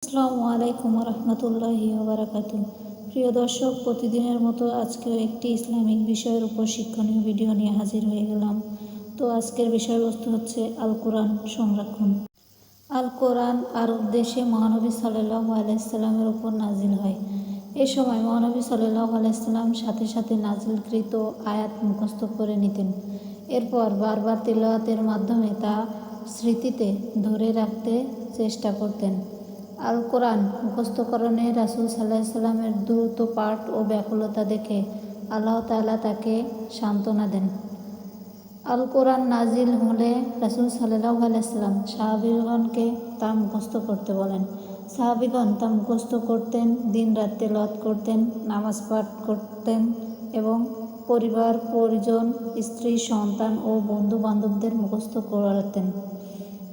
আসসালামু আলাইকুম রহমতুল্লাহি ওবারাকাতুহু। প্রিয় দর্শক, প্রতিদিনের মতো আজকেও একটি ইসলামিক বিষয়ের উপর শিক্ষণীয় ভিডিও নিয়ে হাজির হয়ে গেলাম। তো আজকের বিষয়বস্তু হচ্ছে আল কোরআন সংরক্ষণ। আল কোরআন আরব দেশে মহানবী সাল্লাল্লাহু আলাইহি সাল্লামের উপর নাজিল হয়। এ সময় মহানবী সাল্লাল্লাহু আলাইহি সাল্লাম সাথে সাথে নাজিলকৃত আয়াত মুখস্থ করে নিতেন। এরপর বারবার তিলাওয়াতের মাধ্যমে তা স্মৃতিতে ধরে রাখতে চেষ্টা করতেন। আল কোরআন মুখস্থকরণে রাসূল সাল্লাল্লাহু আলাইহি সাল্লামের দ্রুত পাঠ ও ব্যাকুলতা দেখে আল্লাহ তাআলা তাকে সান্ত্বনা দেন। আল কোরআন নাজিল হলে রাসূল সাল্লাল্লাহু আলাইহি সাল্লাম সাহাবীগণকে তা মুখস্থ করতে বলেন। সাহাবীগণ তা মুখস্থ করতেন, দিনরাত তেলাওয়াত করতেন, নামাজ পাঠ করতেন এবং পরিবার পরিজন, স্ত্রী সন্তান ও বন্ধু বান্ধবদের মুখস্থ করাতেন।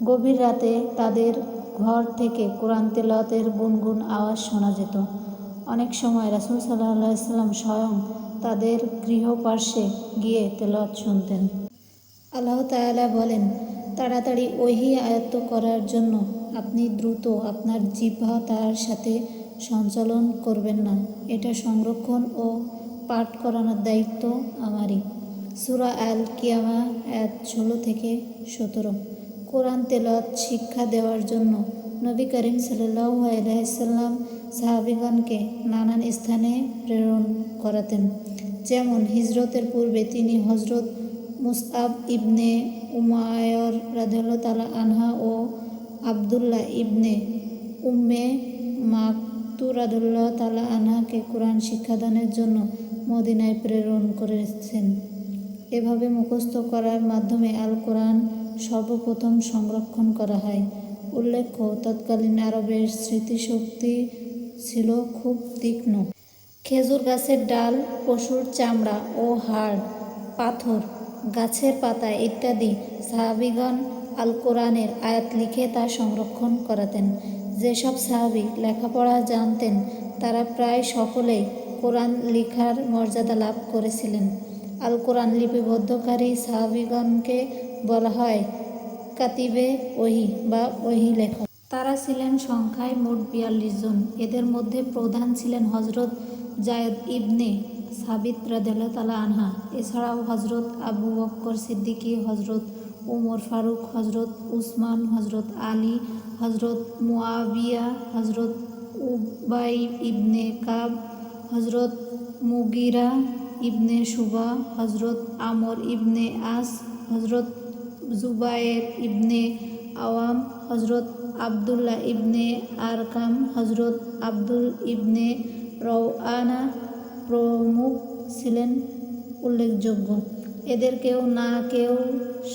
গভীর রাতে তাদের ঘর থেকে কোরআন তেলাওয়াতের গুনগুন আওয়াজ শোনা যেত। অনেক সময় রাসূল সাল্লাল্লাহু আলাইহি সাল্লাম স্বয়ং তাদের গৃহপার্শ্বে গিয়ে তেলাওয়াত শুনতেন। আল্লাহ তাআলা বলেন, তাড়াতাড়ি ওহী আয়ত্ত করার জন্য আপনি দ্রুত আপনার জিহ্বা তার সাথে সঞ্চালন করবেন না। এটা সংরক্ষণ ও পাঠ করানোর দায়িত্ব আমারই। সূরা আল কিয়ামা আয়াত 16 থেকে 17। কোরআন তেলাওয়াত শিক্ষা দেওয়ার জন্য নবী করিম সাল্লাল্লাহু আলাইহি সাল্লাম সাহাবীগণকে নানান স্থানে প্রেরণ করাতেন। যেমন হিজরতের পূর্বে তিনি হযরত মুসআব ইবনে উমায়র রাদিয়াল্লাহু তাআলা আনহা ও আব্দুল্লাহ ইবনে উম্মে মাকতুম রাদিয়াল্লাহু তাআলা আনহাকে কোরআন শিক্ষাদানের জন্য মদিনায় প্রেরণ করেছেন। এভাবে মুখস্থ করার মাধ্যমে আল কোরআন সর্বপ্রথম সংরক্ষণ করা হয়। উল্লেখ্য, তৎকালীন আরবের স্মৃতিশক্তি ছিল খুব তীক্ষ্ণ। খেজুর গাছের ডাল, পশুর চামড়া ও হাড়, পাথর, গাছের পাতা ইত্যাদি সাহাবীগণ আল কোরআনের আয়াত লিখে তা সংরক্ষণ করাতেন। যেসব সাহাবী লেখাপড়া জানতেন তারা প্রায় সকলেই কোরআন লিখার মর্যাদা লাভ করেছিলেন। আল কোরআন লিপিবদ্ধকারী সাহাবীগণকে বলা হয় কাতিবে ওহী বা ওহী লেখক। তারা ছিলেন সংখ্যায় মোট ৪২ জন। এদের মধ্যে প্রধান ছিলেন হযরত যায়েদ ইবনে সাবিত রাদিয়াল্লাহু তাআলা আনহা। এছাড়াও হযরত আবু বকর সিদ্দিকী, হযরত উমর ফারুক, হযরত উসমান, হযরত আলী, হযরত মুআবিয়া, হযরত উবাই ইবনে কাব, হযরত মুগিরা ইবনে শুবা, হযরত আমর ইবনে আস, হযরত জুবায়ের ইবনে আওয়াম, হযরত আব্দুল্লাহ ইবনে আরকাম, হযরত আব্দুল ইবনে রওয়ানা প্রমুখ ছিলেন উল্লেখযোগ্য। এদের কেউ না কেউ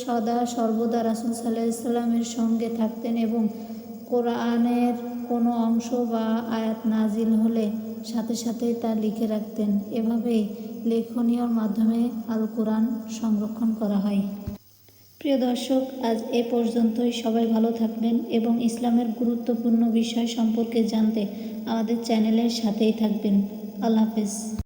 সদা সর্বদা রাসূল সাল্লাল্লাহু আলাইহি সাল্লামের সঙ্গে থাকতেন এবং কোরআনের কোনো অংশ বা আয়াত নাজিল হলে সাথে সাথেই তা লিখে রাখতেন। এভাবেই লেখনীর মাধ্যমে আল কোরআন সংরক্ষণ করা হয়। প্রিয় দর্শক, আজ এ পর্যন্তই। সবাই ভালো থাকবেন এবং ইসলামের গুরুত্বপূর্ণ বিষয় সম্পর্কে জানতে আমাদের চ্যানেলের সাথেই থাকবেন। আল্লাহ হাফেজ।